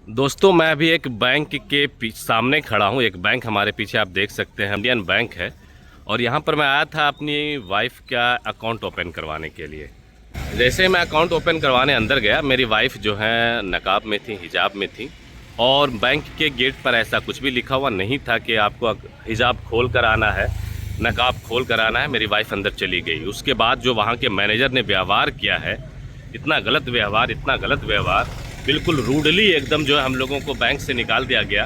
दोस्तों मैं अभी एक बैंक के सामने खड़ा हूँ। एक बैंक हमारे पीछे आप देख सकते हैं, इंडियन बैंक है। और यहाँ पर मैं आया था अपनी वाइफ का अकाउंट ओपन करवाने के लिए। जैसे मैं अकाउंट ओपन करवाने अंदर गया, मेरी वाइफ जो है नकाब में थी, हिजाब में थी। और बैंक के गेट पर ऐसा कुछ भी लिखा हुआ नहीं था कि आपको हिजाब खोल कर आना है, नकाब खोल कर आना है। मेरी वाइफ अंदर चली गई। उसके बाद जो वहाँ के मैनेजर ने व्यवहार किया है, इतना गलत व्यवहार, इतना गलत व्यवहार, बिल्कुल रूडली एकदम जो है हम लोगों को बैंक से निकाल दिया गया।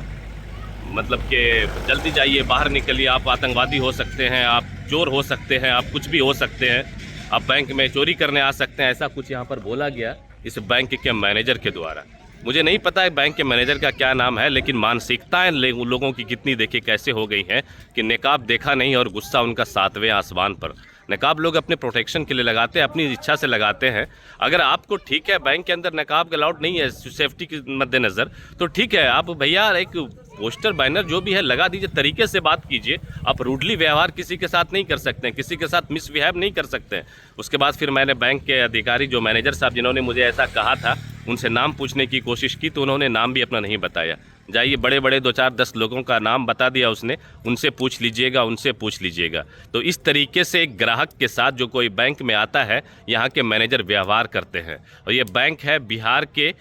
मतलब कि जल्दी जाइए, बाहर निकलिए, आप आतंकवादी हो सकते हैं, आप चोर हो सकते हैं, आप कुछ भी हो सकते हैं, आप बैंक में चोरी करने आ सकते हैं, ऐसा कुछ यहाँ पर बोला गया इस बैंक के मैनेजर के द्वारा। मुझे नहीं पता है बैंक के मैनेजर का क्या नाम है, लेकिन मानसिकताएं लोगों की कितनी देखिए कैसे हो गई हैं कि नकाब देखा नहीं और गुस्सा उनका 7वें आसमान पर। नकाब लोग अपने प्रोटेक्शन के लिए लगाते हैं, अपनी इच्छा से लगाते हैं। अगर आपको ठीक है बैंक के अंदर नकाब अलाउड नहीं है सेफ्टी के मद्देनज़र, तो ठीक है, आप भैया एक पोस्टर बैनर जो भी है लगा दीजिए, तरीके से बात कीजिए। आप रूडली व्यवहार किसी के साथ नहीं कर सकते हैं, किसी के साथ मिसबिहेव नहीं कर सकते हैं। उसके बाद फिर मैंने बैंक के अधिकारी जो मैनेजर साहब जिन्होंने मुझे ऐसा कहा था, उनसे नाम पूछने की कोशिश की तो उन्होंने नाम भी अपना नहीं बताया। जाइए, बड़े बड़े 2-4-10 लोगों का नाम बता दिया उसने, उनसे पूछ लीजिएगा, उनसे पूछ लीजिएगा। तो इस तरीके से एक ग्राहक के साथ जो कोई बैंक में आता है, यहाँ के मैनेजर व्यवहार करते हैं। और ये बैंक है बिहार के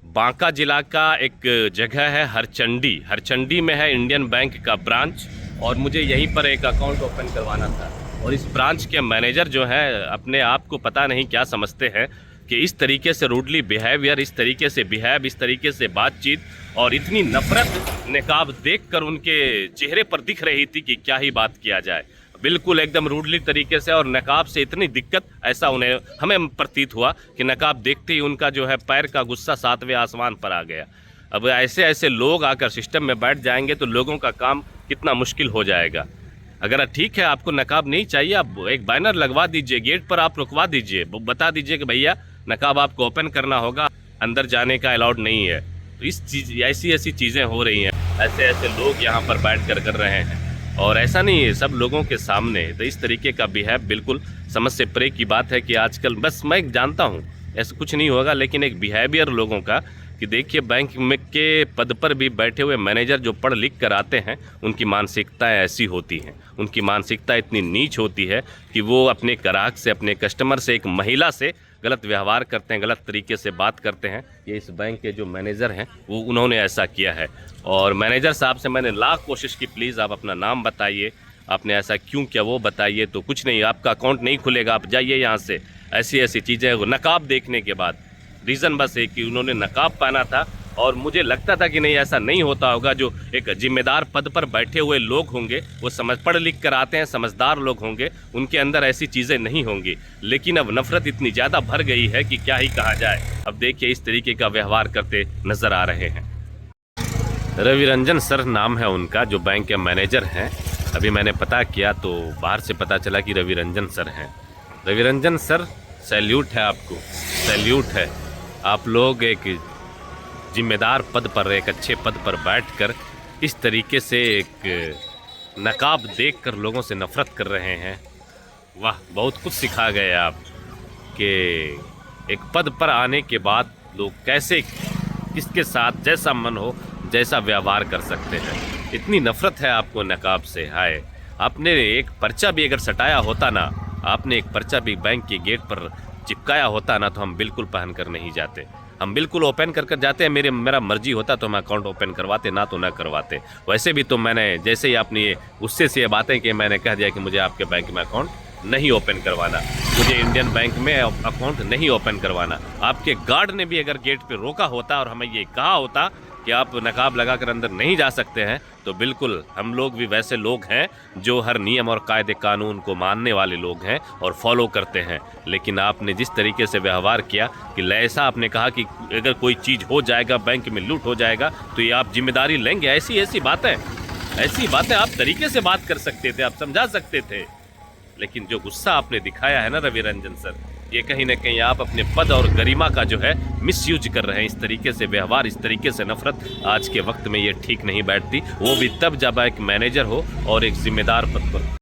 बांका जिला का एक जगह है हरचंडी। हरचंडी में है इंडियन बैंक का ब्रांच। और मुझे यहीं पर एक अकाउंट ओपन करवाना था। और इस ब्रांच के मैनेजर जो है अपने आप को पता नहीं क्या समझते हैं कि इस तरीके से रूडली बिहेवियर, इस तरीके से इस तरीके से बातचीत और इतनी नफरत नकाब देखकर उनके चेहरे पर दिख रही थी कि क्या ही बात किया जाए। बिल्कुल एकदम रूडली तरीके से, और नकाब से इतनी दिक्कत, ऐसा हमें प्रतीत हुआ कि नकाब देखते ही उनका जो है पैर का गुस्सा 7वें आसमान पर आ गया। अब ऐसे ऐसे लोग आकर सिस्टम में बैठ जाएंगे तो लोगों का काम कितना मुश्किल हो जाएगा। अगर ठीक है आपको नकाब नहीं चाहिए, आप एक बैनर लगवा दीजिए, गेट पर आप रुकवा दीजिए, बता दीजिए कि भैया नकाब आपको ओपन करना होगा, अंदर जाने का अलाउड नहीं है। तो ऐसी ऐसी चीज़ें हो रही हैं, ऐसे ऐसे लोग यहाँ पर बैठ कर रहे हैं। और ऐसा नहीं है सब लोगों के सामने, तो इस तरीके का बिहेव बिल्कुल समझ से परे की बात है कि आजकल, बस मैं जानता हूँ ऐसा कुछ नहीं होगा, लेकिन एक बिहेवियर लोगों का कि देखिए बैंक में के पद पर भी बैठे हुए मैनेजर जो पढ़ लिख कर आते हैं, उनकी मानसिकताएं ऐसी होती हैं, उनकी मानसिकता इतनी नीच होती है कि वो अपने ग्राहक से, अपने कस्टमर से, एक महिला से गलत व्यवहार करते हैं, गलत तरीके से बात करते हैं। ये इस बैंक के जो मैनेजर हैं वो उन्होंने ऐसा किया है। और मैनेजर साहब से मैंने लाख कोशिश की, प्लीज़ आप अपना नाम बताइए, आपने ऐसा क्यों किया वो बताइए। तो कुछ नहीं, आपका अकाउंट नहीं खुलेगा, आप जाइए यहाँ से। ऐसी ऐसी चीज़ें नकाब देखने के बाद, रीज़न बस एक कि उन्होंने नकाब पहना था। और मुझे लगता था कि नहीं, ऐसा नहीं होता होगा, जो एक जिम्मेदार पद पर बैठे हुए लोग होंगे वो पढ़ लिख कर आते हैं, समझदार लोग होंगे, उनके अंदर ऐसी चीज़ें नहीं होंगी। लेकिन अब नफरत इतनी ज़्यादा भर गई है कि क्या ही कहा जाए। अब देखिए इस तरीके का व्यवहार करते नज़र आ रहे हैं। रवि रंजन सर नाम है उनका, जो बैंक के मैनेजर हैं। अभी मैंने पता किया तो बाहर से पता चला कि रवि रंजन सर हैं। रवि रंजन सर, सैल्यूट है आपको, सैल्यूट है। आप लोग एक जिम्मेदार पद पर, एक अच्छे पद पर बैठकर इस तरीके से एक नकाब देखकर लोगों से नफरत कर रहे हैं। वाह, बहुत कुछ सिखा गए आप कि एक पद पर आने के बाद लोग कैसे, किसके साथ जैसा मन हो जैसा व्यवहार कर सकते हैं। इतनी नफरत है आपको नकाब से। हाय, आपने एक पर्चा भी अगर सटाया होता ना, आपने एक पर्चा भी बैंक के गेट पर चिपकाया होता ना, तो हम बिल्कुल पहन कर नहीं जाते, हम बिल्कुल ओपन कर जाते हैं। मेरा मर्जी होता तो हम अकाउंट ओपन करवाते, ना तो ना करवाते। वैसे भी तो मैंने, जैसे ही आपने ये गुस्से से ये बातें कि मैंने कह दिया कि मुझे आपके बैंक में अकाउंट नहीं ओपन करवाना, मुझे इंडियन बैंक में अकाउंट नहीं ओपन करवाना, आपके गार्ड ने भी अगर गेट पे रोका होता और हमें ये कहा होता कि आप नकाब लगाकर अंदर नहीं जा सकते हैं, तो बिल्कुल हम लोग भी वैसे लोग हैं जो हर नियम और कायदे कानून को मानने वाले लोग हैं और फॉलो करते हैं। लेकिन आपने जिस तरीके से व्यवहार किया कि ऐसा आपने कहा कि अगर कोई चीज़ हो जाएगा, बैंक में लूट हो जाएगा, तो ये आप जिम्मेदारी लेंगे। ऐसी ऐसी बातें आप तरीके से बात कर सकते थे, आप समझा सकते थे। लेकिन जो गुस्सा आपने दिखाया है ना रवि रंजन सर, ये कहीं ना कहीं आप अपने पद और गरिमा का जो है मिसयूज कर रहे हैं। इस तरीके से व्यवहार, इस तरीके से नफरत आज के वक्त में ये ठीक नहीं बैठती, वो भी तब जब एक मैनेजर हो और एक जिम्मेदार पद पर।